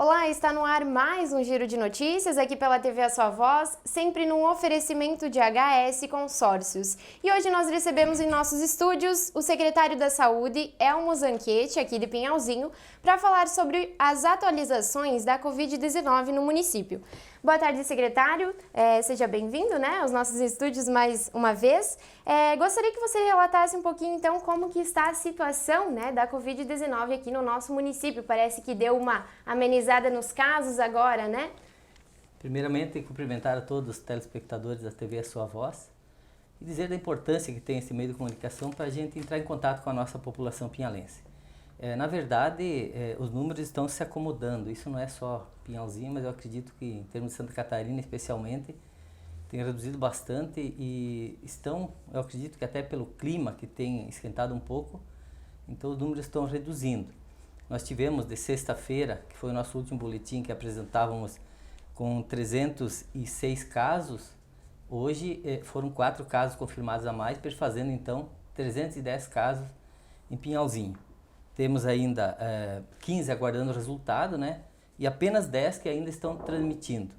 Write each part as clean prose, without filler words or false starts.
Olá, está no ar mais um Giro de Notícias aqui pela TV A Sua Voz, sempre num oferecimento de HS Consórcios. E hoje nós recebemos em nossos estúdios o secretário da Saúde, Elmo Zanquete, aqui de Pinhalzinho, para falar sobre as atualizações da Covid-19 no município. Boa tarde, secretário. Seja bem-vindo, aos nossos estúdios mais uma vez. Gostaria que você relatasse um pouquinho, então, como que está a situação, da Covid-19 aqui no nosso município. Parece que deu uma amenizada nos casos agora, né? Primeiramente, cumprimentar a todos os telespectadores da TV A Sua Voz e dizer da importância que tem esse meio de comunicação para a gente entrar em contato com a nossa população pinhalense. Na verdade, os números estão se acomodando. Isso não é só Pinhalzinho, mas eu acredito que em termos de Santa Catarina especialmente, tem reduzido bastante e eu acredito que até pelo clima que tem esquentado um pouco, então os números estão reduzindo. Nós tivemos de sexta-feira, que foi o nosso último boletim que apresentávamos com 306 casos, hoje foram 4 casos confirmados a mais, perfazendo então 310 casos em Pinhalzinho. Temos ainda 15 aguardando o resultado, e apenas 10 que ainda estão transmitindo.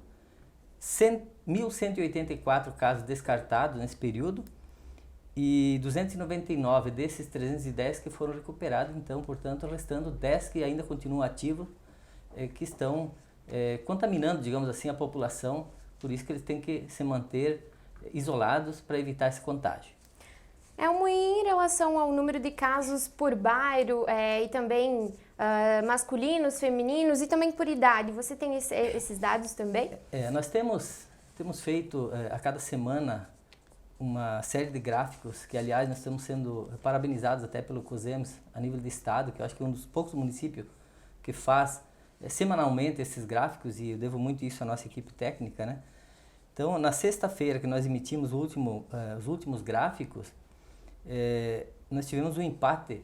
1.184 casos descartados nesse período e 299 desses 310 que foram recuperados, então, portanto, restando 10 que ainda continuam ativos, que estão contaminando, digamos assim, a população, por isso que eles têm que se manter isolados para evitar esse contágio. Em relação ao número de casos por bairro e também masculinos, femininos e também por idade, você tem esses dados também? Nós temos feito a cada semana uma série de gráficos que, aliás, nós estamos sendo parabenizados até pelo COSEMS a nível de estado, que eu acho que é um dos poucos municípios que faz semanalmente esses gráficos e eu devo muito isso à nossa equipe técnica, Então, na sexta-feira que nós emitimos os últimos gráficos, nós tivemos um empate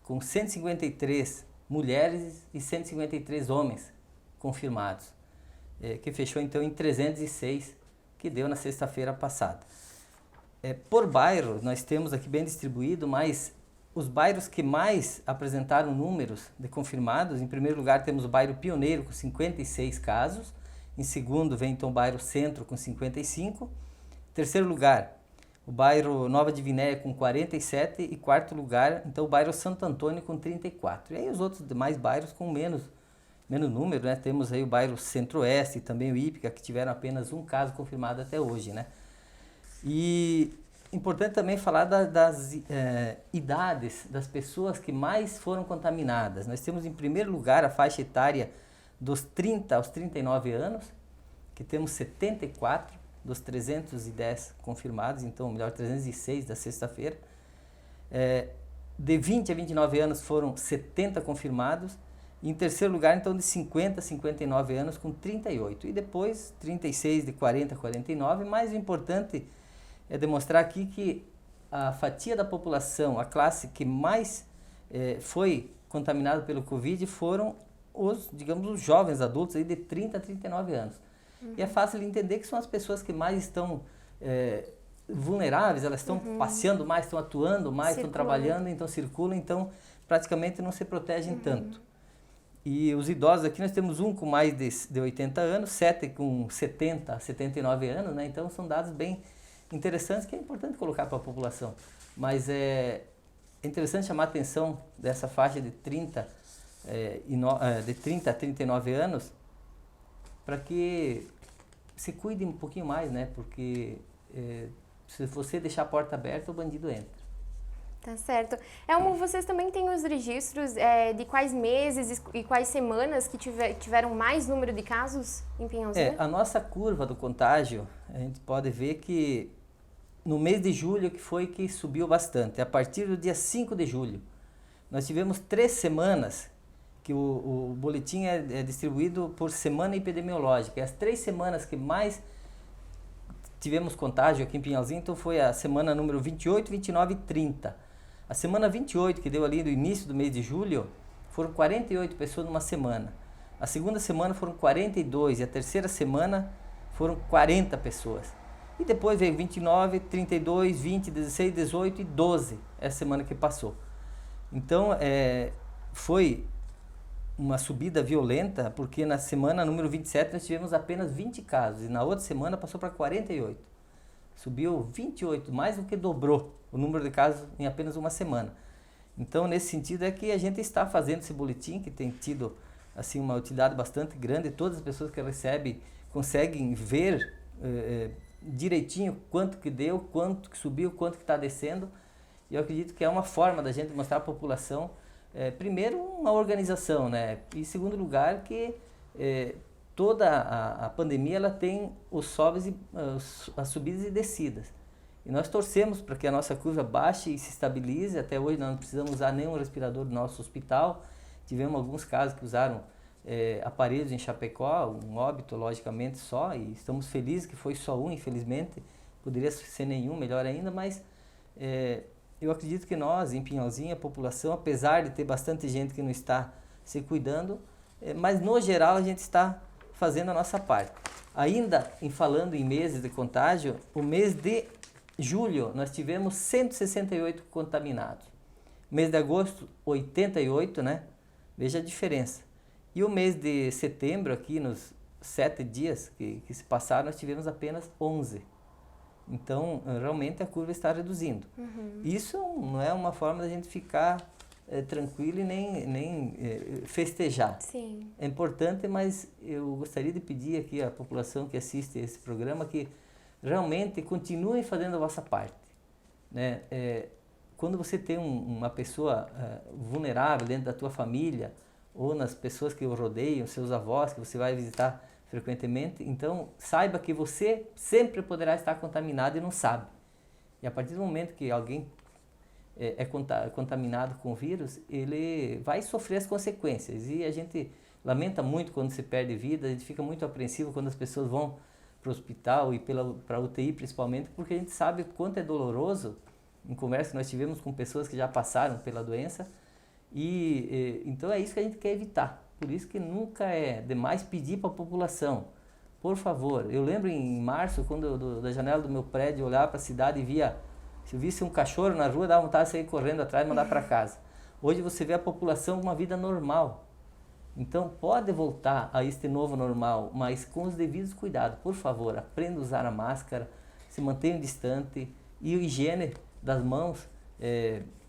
com 153 mulheres e 153 homens confirmados, que fechou então em 306, que deu na sexta-feira passada. Por bairro, nós temos aqui bem distribuído, mas os bairros que mais apresentaram números de confirmados, em primeiro lugar temos o bairro Pioneiro com 56 casos, em segundo vem então o bairro Centro com 55, em terceiro lugar o bairro Nova Divinéia com 47 e quarto lugar, então o bairro Santo Antônio com 34. E aí os outros demais bairros com menos número, Temos aí o bairro Centro-Oeste e também o Ípica, que tiveram apenas um caso confirmado até hoje, E importante também falar das idades das pessoas que mais foram contaminadas. Nós temos em primeiro lugar a faixa etária dos 30 aos 39 anos, que temos 74 dos 310 confirmados, então, melhor, 306 da sexta-feira. De 20 a 29 anos foram 70 confirmados. E em terceiro lugar, então, de 50 a 59 anos com 38. E depois, 36 de 40 a 49. Mas o importante é demonstrar aqui que a fatia da população, a classe que mais foi contaminada pelo Covid foram os jovens adultos aí de 30 a 39 anos. E é fácil de entender que são as pessoas que mais estão vulneráveis, elas estão passeando mais, estão atuando mais, estão trabalhando, então circulam, então praticamente não se protegem tanto. E os idosos aqui nós temos um com mais de 80 anos, 7 com 70 a 79 anos, Então são dados bem interessantes que é importante colocar para a população. Mas é interessante chamar a atenção dessa faixa de 30 a 39 anos, para que se cuide um pouquinho mais, Porque se você deixar a porta aberta, o bandido entra. Tá certo. Elmo, vocês também têm os registros de quais meses e quais semanas que tiveram mais número de casos em Pinhalzinho? A nossa curva do contágio, a gente pode ver que no mês de julho que subiu bastante. A partir do dia 5 de julho, nós tivemos 3 semanas que o boletim é distribuído por semana epidemiológica. E as 3 semanas que mais tivemos contágio aqui em Pinhalzinho, então foi a semana número 28, 29 e 30. A semana 28, que deu ali no início do mês de julho, foram 48 pessoas numa semana. A segunda semana foram 42 e a terceira semana foram 40 pessoas. E depois veio 29, 32, 20, 16, 18 e 12, essa semana que passou. Então, foi uma subida violenta, porque na semana número 27 nós tivemos apenas 20 casos, e na outra semana passou para 48. Subiu 28, mais do que dobrou o número de casos em apenas uma semana. Então, nesse sentido, é que a gente está fazendo esse boletim, que tem tido assim, uma utilidade bastante grande. Todas as pessoas que recebem conseguem ver direitinho quanto que deu, quanto que subiu, quanto que está descendo. E eu acredito que é uma forma da gente mostrar à população, primeiro, uma organização, né? E, em segundo lugar, que toda a pandemia ela tem os sobes e as subidas e descidas. E nós torcemos para que a nossa curva baixe e se estabilize. Até hoje nós não precisamos usar nenhum respirador no nosso hospital. Tivemos alguns casos que usaram aparelhos em Chapecó, um óbito logicamente só, e estamos felizes que foi só um, infelizmente. Poderia ser nenhum, melhor ainda, mas eu acredito que nós, em Pinhalzinho, a população, apesar de ter bastante gente que não está se cuidando, mas no geral a gente está fazendo a nossa parte. Ainda falando em meses de contágio, o mês de julho nós tivemos 168 contaminados. Mês de agosto, 88, né? Veja a diferença. E o mês de setembro, aqui nos 7 dias que se passaram, nós tivemos apenas 11. Então, realmente a curva está reduzindo. Isso não é uma forma da gente ficar tranquilo e nem festejar. Sim. É importante, mas eu gostaria de pedir aqui à população que assiste esse programa que realmente continuem fazendo a vossa parte, né? Quando você tem uma pessoa vulnerável dentro da tua família ou nas pessoas que o rodeiam, seus avós que você vai visitar frequentemente, então saiba que você sempre poderá estar contaminado e não sabe. E a partir do momento que alguém é contaminado com o vírus, ele vai sofrer as consequências. E a gente lamenta muito quando se perde vida, a gente fica muito apreensivo quando as pessoas vão para o hospital e para a UTI principalmente, porque a gente sabe o quanto é doloroso, em conversa que nós tivemos com pessoas que já passaram pela doença, então é isso que a gente quer evitar. Por isso que nunca é demais pedir para a população, por favor. Eu lembro em março, quando da janela do meu prédio, eu olhava para a cidade e via, se eu visse um cachorro na rua, dava vontade de sair correndo atrás e mandar para casa. Hoje você vê a população com uma vida normal. Então pode voltar a este novo normal, mas com os devidos cuidados. Por favor, aprenda a usar a máscara, se mantenha distante e a higiene das mãos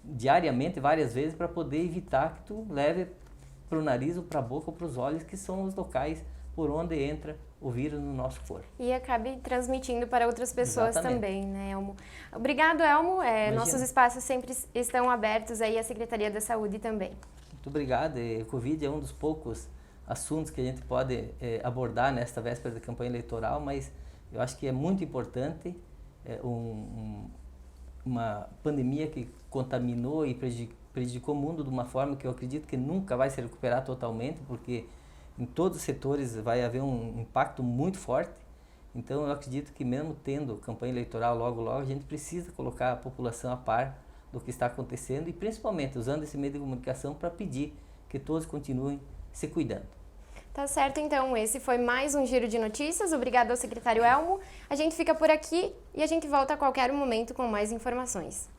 diariamente, várias vezes, para poder evitar que tu leve para o nariz ou para a boca ou para os olhos, que são os locais por onde entra o vírus no nosso corpo. E acabe transmitindo para outras pessoas. Exatamente. Também, né, Elmo? Obrigado, Elmo. Nossos espaços sempre estão abertos aí à Secretaria da Saúde também. Muito obrigado. O Covid é um dos poucos assuntos que a gente pode abordar nesta véspera da campanha eleitoral, mas eu acho que é muito importante uma pandemia que contaminou e prejudicou o mundo de uma forma que eu acredito que nunca vai se recuperar totalmente, porque em todos os setores vai haver um impacto muito forte. Então eu acredito que mesmo tendo campanha eleitoral logo, a gente precisa colocar a população a par do que está acontecendo e principalmente usando esse meio de comunicação para pedir que todos continuem se cuidando. Tá certo, então. Esse foi mais um Giro de Notícias. Obrigado ao secretário Elmo. A gente fica por aqui e a gente volta a qualquer momento com mais informações.